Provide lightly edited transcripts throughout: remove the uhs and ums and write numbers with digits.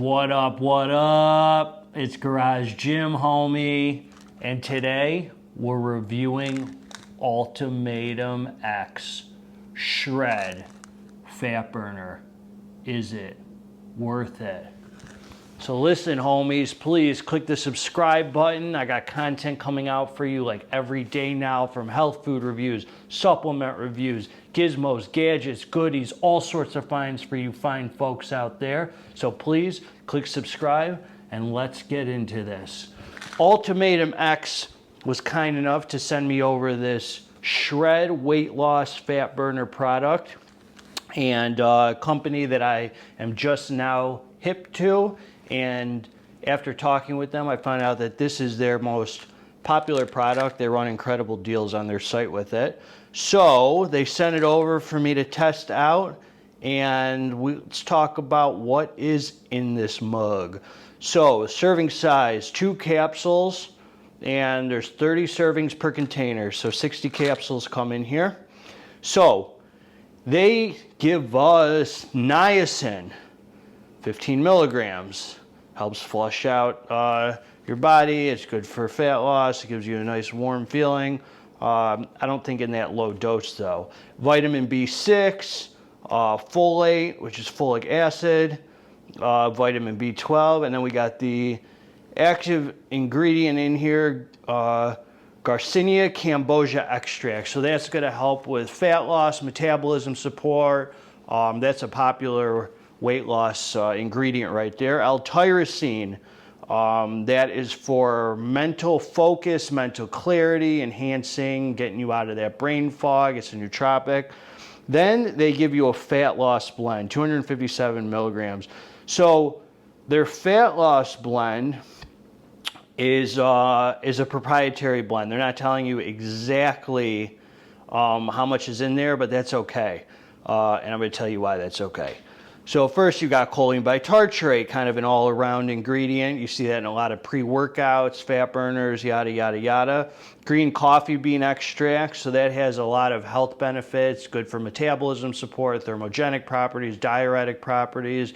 What up, what up? It's Garage Gym Homie, and today we're reviewing Ultimatum X Shred Fat Burner. Is it worth it? So listen, homies, please click the subscribe button. I got content coming out for you like every day now, from health food reviews, supplement reviews, gizmos, gadgets, goodies, all sorts of finds for you fine folks out there. So please click subscribe and let's get into this. Ultimatum X was kind enough to send me over this Shred weight loss fat burner product, and a company that I am just now hip to. And after talking with them, I found out that this is their most popular product. They run incredible deals on their site with it. So they sent it over for me to test out, and let's talk about what is in this mug. So serving size, 2 capsules, and there's 30 servings per container. So 60 capsules come in here. So they give us niacin, 15 milligrams, helps flush out your body. It's good for fat loss. It gives you a nice warm feeling. I don't think in that low dose though. Vitamin B6, folate, which is folic acid, vitamin B12, and then we got the active ingredient in here, Garcinia cambogia extract. So that's going to help with fat loss, metabolism support. That's a popular weight loss ingredient right there. L-tyrosine, that is for mental focus, mental clarity, enhancing, getting you out of that brain fog. It's a nootropic. Then they give you a fat loss blend, 257 milligrams. So their fat loss blend is a proprietary blend. They're not telling you exactly how much is in there, but that's okay. And I'm going to tell you why that's okay. So first you got choline bitartrate, kind of an all-around ingredient. You see that in a lot of pre-workouts, fat burners, yada, yada, yada. Green coffee bean extract, so that has a lot of health benefits, good for metabolism support, thermogenic properties, diuretic properties.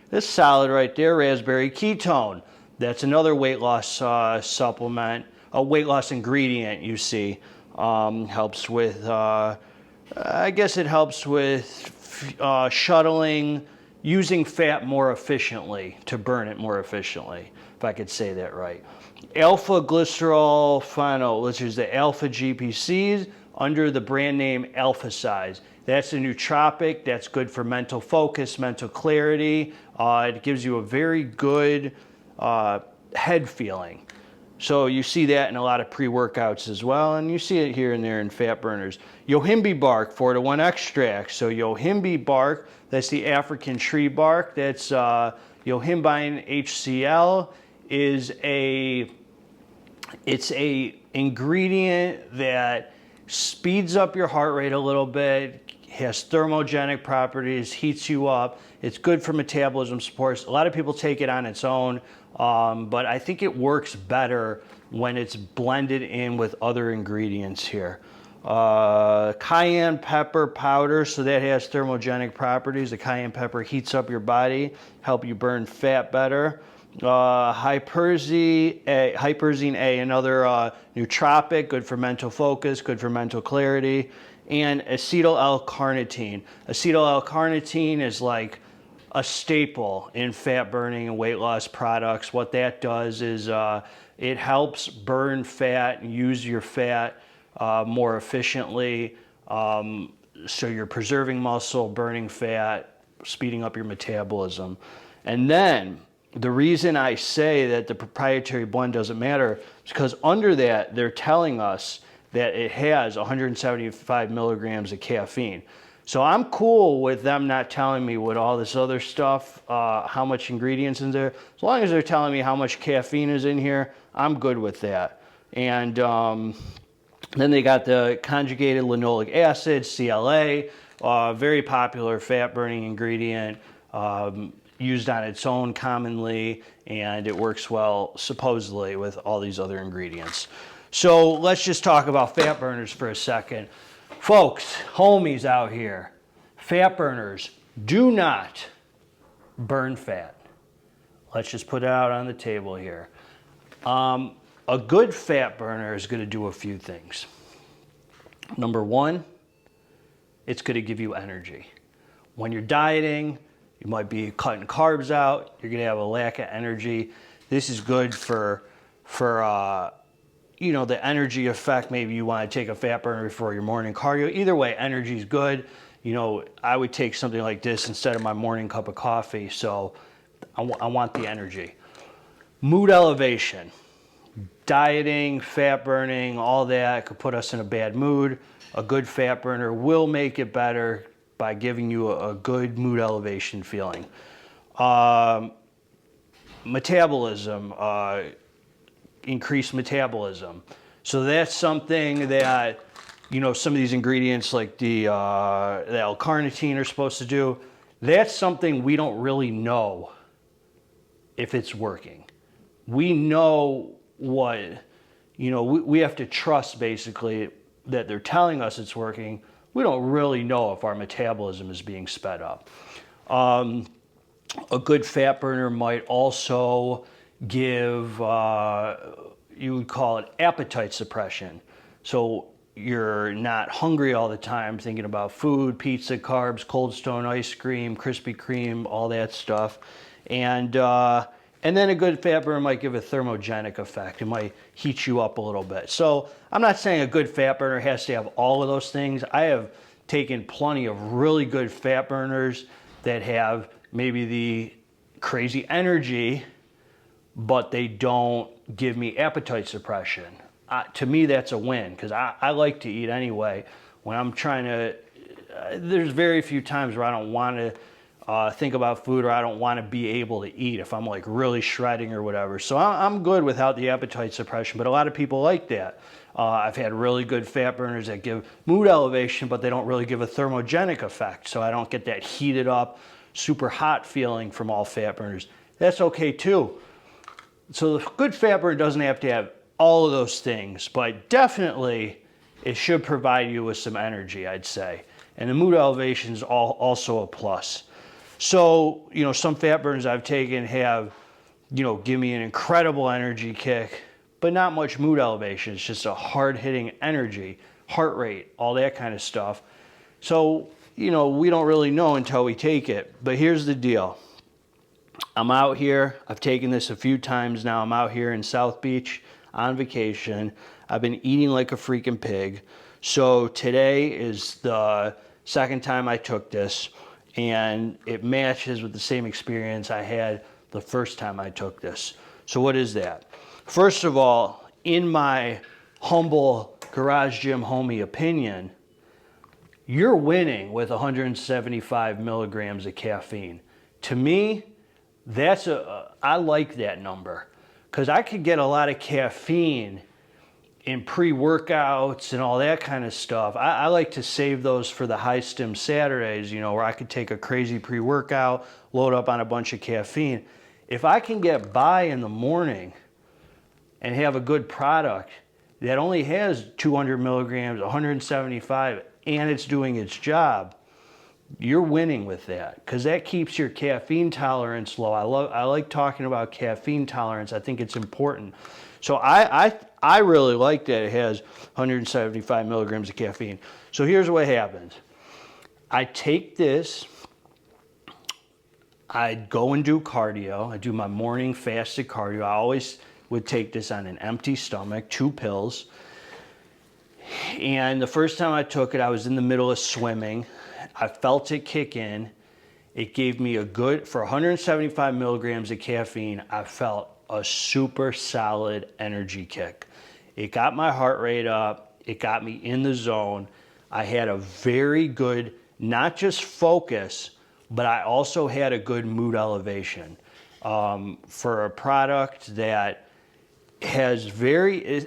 This solid right there, raspberry ketone. That's another weight loss supplement, a weight loss ingredient you see. Helps with, I guess it helps with shuttling, using fat more efficiently, to burn it more efficiently, if I could say that right. Alpha glycerol phenol, which is the alpha GPCs under the brand name Alpha Size. That's a nootropic that's good for mental focus, mental clarity. It gives you a very good head feeling. So you see that in a lot of pre-workouts as well, and you see it here and there in fat burners. Yohimbe bark, 4-to-1 extract. So yohimbe bark, that's the African tree bark. That's yohimbine HCl is it's a ingredient that speeds up your heart rate a little bit, has thermogenic properties, heats you up. It's good for metabolism support. A lot of people take it on its own. But I think it works better when it's blended in with other ingredients here. Cayenne pepper powder, so that has thermogenic properties. The cayenne pepper heats up your body, help you burn fat better. Hyperzine A, another nootropic, good for mental focus, good for mental clarity. And acetyl L-carnitine. Acetyl L-carnitine is like a staple in fat burning and weight loss products. What that does is it helps burn fat and use your fat more efficiently. So you're preserving muscle, burning fat, speeding up your metabolism. And then the reason I say that the proprietary blend doesn't matter is because under that they're telling us that it has 175 milligrams of caffeine. So I'm cool with them not telling me what all this other stuff, how much ingredients in there. As long as they're telling me how much caffeine is in here, I'm good with that. And then they got the conjugated linoleic acid, CLA, very popular fat burning ingredient, used on its own commonly, and it works well supposedly with all these other ingredients. So let's just talk about fat burners for a second. Folks, homies out here, fat burners do not burn fat. Let's just put it out on the table here. A good fat burner is going to do a few things. Number one, it's going to give you energy. When you're dieting, you might be cutting carbs out, you're going to have a lack of energy. This is good for the energy effect. Maybe you want to take a fat burner before your morning cardio. Either way, energy is good. I would take something like this instead of my morning cup of coffee, so I want the energy. Mood elevation. Dieting, fat burning, all that could put us in a bad mood. A good fat burner will make it better by giving you a good mood elevation feeling. Metabolism, increased metabolism. So that's something that, some of these ingredients like the L-carnitine are supposed to do. That's something we don't really know if it's working. We know we have to trust basically that they're telling us it's working. We don't really know if our metabolism is being sped up. A good fat burner might also give, you would call it appetite suppression. So you're not hungry all the time thinking about food, pizza, carbs, Cold Stone ice cream, Krispy Kreme, all that stuff. And then a good fat burner might give a thermogenic effect. It might heat you up a little bit. So I'm not saying a good fat burner has to have all of those things. I have taken plenty of really good fat burners that have maybe the crazy energy, but they don't give me appetite suppression. To me, that's a win, because I like to eat anyway. When I'm trying to, there's very few times where I don't want to think about food, or I don't want to be able to eat if I'm like really shredding or whatever. So I'm good without the appetite suppression, but a lot of people like that. I've had really good fat burners that give mood elevation, but they don't really give a thermogenic effect. So I don't get that heated up, super hot feeling from all fat burners. That's okay too. So the good fat burner doesn't have to have all of those things, but definitely it should provide you with some energy, I'd say. And the mood elevation is also a plus. So, some fat burners I've taken have, give me an incredible energy kick, but not much mood elevation. It's just a hard-hitting energy, heart rate, all that kind of stuff. So, we don't really know until we take it. But here's the deal. I'm out here. I've taken this a few times now. I'm out here in South Beach on vacation. I've been eating like a freaking pig. So today is the second time I took this, and it matches with the same experience I had the first time I took this. So what is that? First of all, in my humble Garage Gym Homie opinion, you're winning with 175 milligrams of caffeine. To me, I like that number, because I could get a lot of caffeine in pre-workouts and all that kind of stuff. I like to save those for the high stim Saturdays, where I could take a crazy pre-workout, load up on a bunch of caffeine. If I can get by in the morning and have a good product that only has 200 milligrams, 175, and it's doing its job, you're winning with that, because that keeps your caffeine tolerance low. I like talking about caffeine tolerance. I think it's important. So I really like that it has 175 milligrams of caffeine. So here's what happens. I take this, I go and do cardio. I do my morning fasted cardio. I always would take this on an empty stomach, 2 pills. And the first time I took it, I was in the middle of swimming. I felt it kick in. It gave me for 175 milligrams of caffeine, I felt a super solid energy kick. It got my heart rate up. It got me in the zone. I had a very good, not just focus, but I also had a good mood elevation. For a product that has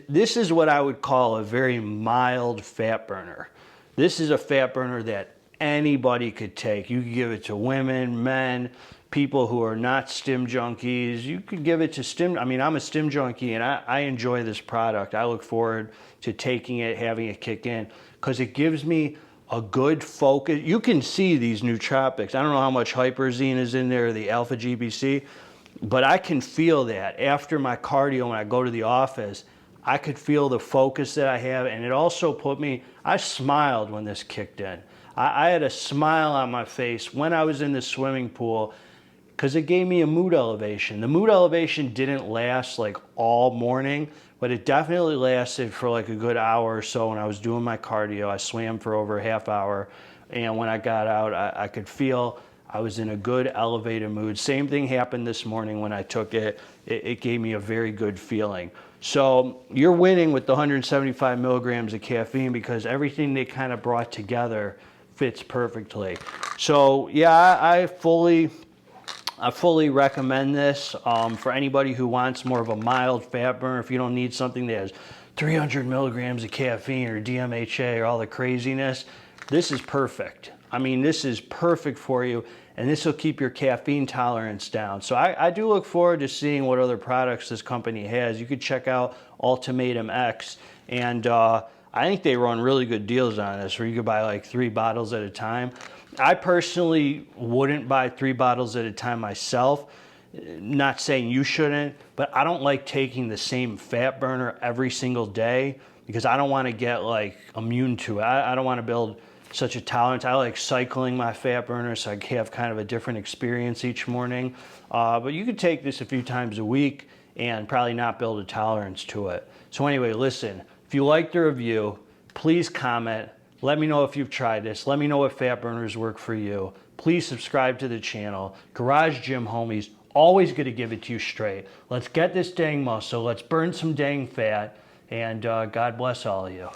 this is what I would call a very mild fat burner. This is a fat burner that anybody could take. You could give it to women, men, people who are not stim junkies. You could give it to stim. I mean, I'm a stim junkie, and I enjoy this product. I look forward to taking it, having it kick in, because it gives me a good focus. You can see these nootropics. I don't know how much Hyperzine is in there, the alpha GBC, But I can feel that after my cardio when I go to the office, I could feel the focus that I have, and it also put me, I smiled when this kicked in. I had a smile on my face when I was in the swimming pool because it gave me a mood elevation. The mood elevation didn't last like all morning, but it definitely lasted for like a good hour or so when I was doing my cardio. I swam for over a half hour, and when I got out, I could feel I was in a good elevated mood. Same thing happened this morning when I took it. It gave me a very good feeling. So you're winning with the 175 milligrams of caffeine because everything they kind of brought together fits perfectly. So yeah, I fully recommend this for anybody who wants more of a mild fat burn. If you don't need something that has 300 milligrams of caffeine or DMHA or all the craziness, this is perfect. I mean, this is perfect for you, and this will keep your caffeine tolerance down. So I do look forward to seeing what other products this company has. You could check out Ultimatum X, and I think they run really good deals on this, where you could buy like 3 bottles at a time. I personally wouldn't buy 3 bottles at a time myself. Not saying you shouldn't, but I don't like taking the same fat burner every single day because I don't want to get like immune to it. I don't want to build such a tolerance. I like cycling my fat burner so I have kind of a different experience each morning. But you could take this a few times a week and probably not build a tolerance to it. So anyway, listen, if you like the review, please comment. Let me know if you've tried this. Let me know what fat burners work for you. Please subscribe to the channel. Garage Gym Homies, always going to give it to you straight. Let's get this dang muscle. Let's burn some dang fat. And God bless all of you.